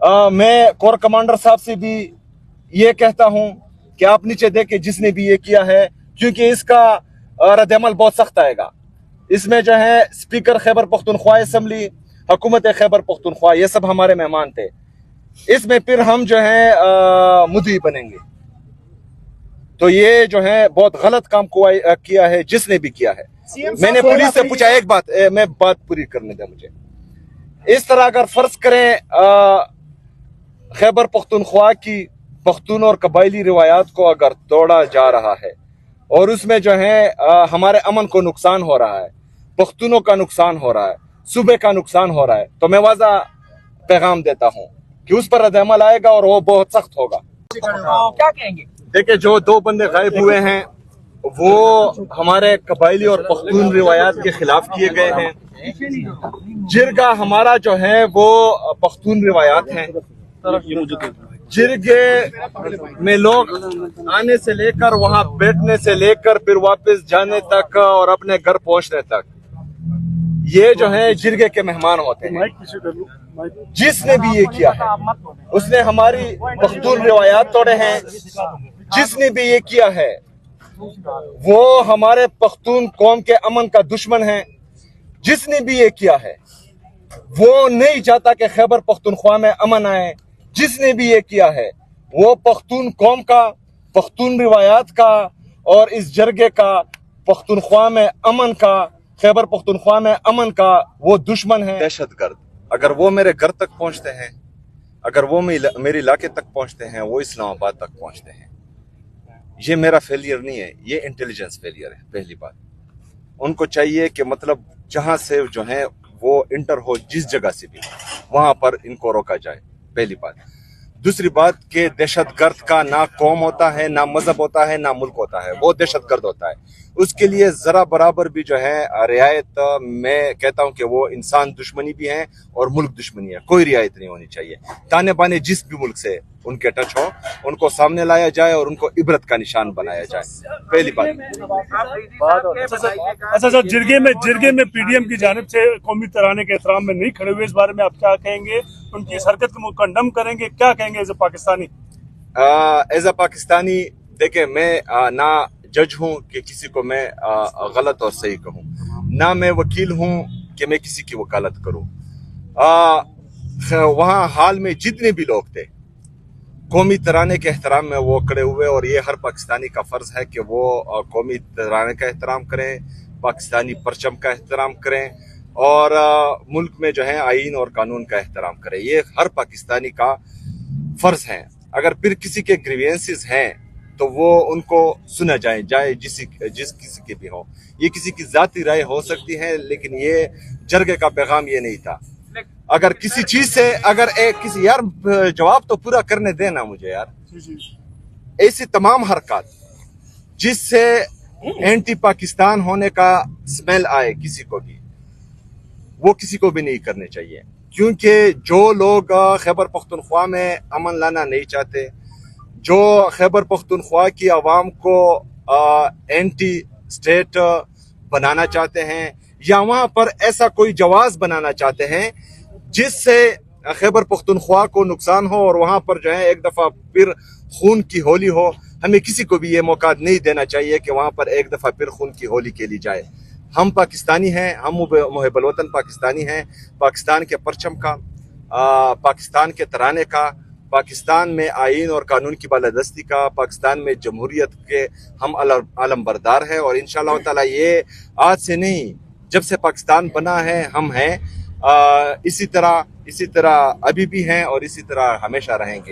मैं core commander साहब से भी ये कहता हूं कि आप नीचे देखें जिसने भी ये किया है, क्योंकि इसका रद्द-ए-अमल बहुत सख्त आएगा। इसमें जो है स्पीकर खैबर पख्तूनख्वा असम्बली, हुकूमत खैबर पख्तूनख्वा, ये सब हमारे मेहमान थे। इसमें फिर हम जो है मुद्दी बनेंगे। तो ये जो है बहुत गलत काम किया है जिसने भी किया है। मैंने पुलिस से पूछा, एक बात मैं बात पूरी करने दे मुझे। इस तरह अगर फर्ज करें खैबर पख्तूनख्वा की पख्तून और कबायली रिवायात को अगर तोड़ा जा रहा है और उसमें जो है हमारे अमन को नुकसान हो रहा है, पख्तूनों का नुकसान हो रहा है, सूबे का नुकसान हो रहा है, तो मैं वाज़ा पैगाम देता हूं कि उस पर रद्द-ए-अमल आएगा और वो बहुत सख्त होगा। क्या कहेंगे? देखिए, जो 2 बंदे गायब हुए हैं वो हमारे कबायली और पख्तून रिवायात के खिलाफ किए गए हैं। जिरगा हमारा जो है वो पख्तून रिवायात हैं। जिरगे में लोग आने से लेकर वहां बैठने से लेकर फिर वापस जाने तक और अपने घर पहुंचने तक ये जो है जिरगे के मेहमान होते हैं। जिसने भी ये किया है उसने हमारी पख्तून रिवायात तोड़े हैं। जिसने भी ये किया है वो हमारे पख्तून कौम के अमन का दुश्मन है। जिसने भी ये किया है वो नहीं चाहता कि खैबर पख्तूनख्वा में अमन आए। जिसने भी ये किया है वो पख्तून कौम का, पख्तून रिवायात का और इस जरगे का, पख्तूनख्वा में अमन का, खैबर पख्तूनख्वा में अमन का वो दुश्मन है। दहशतगर्द अगर वो मेरे घर तक पहुंचते हैं, अगर वो मेरे इलाके तक पहुंचते हैं, वो इस्लामाबाद तक पहुंचते हैं, ये मेरा फेलियर नहीं है, ये इंटेलिजेंस फेलियर है। पहली बात, उनको चाहिए कि मतलब जहां से जो है वो इंटर हो, जिस जगह से भी, वहां पर इनको रोका जाए। पहली बात। दूसरी बात कि दहशतगर्द का ना कौम होता है, ना मजहब होता है, ना मुल्क होता है, वो दहशतगर्द होता है। उसके लिए जरा बराबर भी जो है रियायत, मैं कहता हूं कि वो इंसान दुश्मनी भी है और मुल्क दुश्मनी है, कोई रियायत नहीं होनी चाहिए। ताने बाने जिस भी मुल्क से उनके टच हो, उनको सामने लाया जाए और उनको इबरत का निशान बनाया जाए। पहली बात। अच्छा सर, जिरगे में पीडीएम की जानिब से कौमी तराने के एहतराम में नहीं खड़े हुए, इस बारे में आप क्या कहेंगे? उनकी इस हरकत को कंडम करेंगे, क्या कहेंगे as a Pakistani? As a Pakistani देखे, मैं ना जज हूं कि किसी को मैं गलत और सही कहूं, ना मैं वकील हूं कि मैं किसी की वकालत करूं। वहां हाल में जितने भी लोग थे कौमी तराने के एहतराम में वो खड़े हुए, और ये हर पाकिस्तानी का फर्ज है कि वो कौमी तराने का एहतराम करें, पाकिस्तानी परचम का एहतराम करें और मुल्क में जो है आईन और कानून का एहतराम करें। ये हर पाकिस्तानी का फर्ज है। अगर फिर किसी के ग्रीवेंसेस हैं तो वो उनको सुना जाए जिस किसी के भी हो। ये किसी की जाती राय हो सकती है, लेकिन ये जरगे का पैगाम ये नहीं था। अगर किसी चीज से अगर किसी यार जवाब तो पूरा करने देना मुझे यार। ऐसी तमाम हरकत जिससे एंटी पाकिस्तान होने का स्मेल आए किसी को भी, वो किसी को भी नहीं करने चाहिए, क्योंकि जो लोग खैबर पख्तूनख्वा में अमन लाना नहीं चाहते, जो खैबर पख्तूनख्वा की आवाम को एंटी स्टेट बनाना चाहते हैं या वहां पर ऐसा कोई जवाज बनाना चाहते हैं जिससे खैबर पख्तूनख्वा को नुकसान हो और वहां पर जो है एक दफा फिर खून की होली हो, हमें किसी को भी ये मौका नहीं देना चाहिए कि वहां पर एक दफा फिर खून की होली खेली जाए। हम पाकिस्तानी हैं, हम मुहिब्बुल वतन पाकिस्तानी हैं। पाकिस्तान के परचम का, पाकिस्तान के तराने का, पाकिस्तान में आईन और कानून की बालादस्ती का, पाकिस्तान में जमहूरियत के हम अलमबरदार हैं और इंशाअल्लाह ताला ये आज से नहीं, जब से पाकिस्तान बना है हम हैं। इसी तरह अभी भी हैं और इसी तरह हमेशा रहेंगे।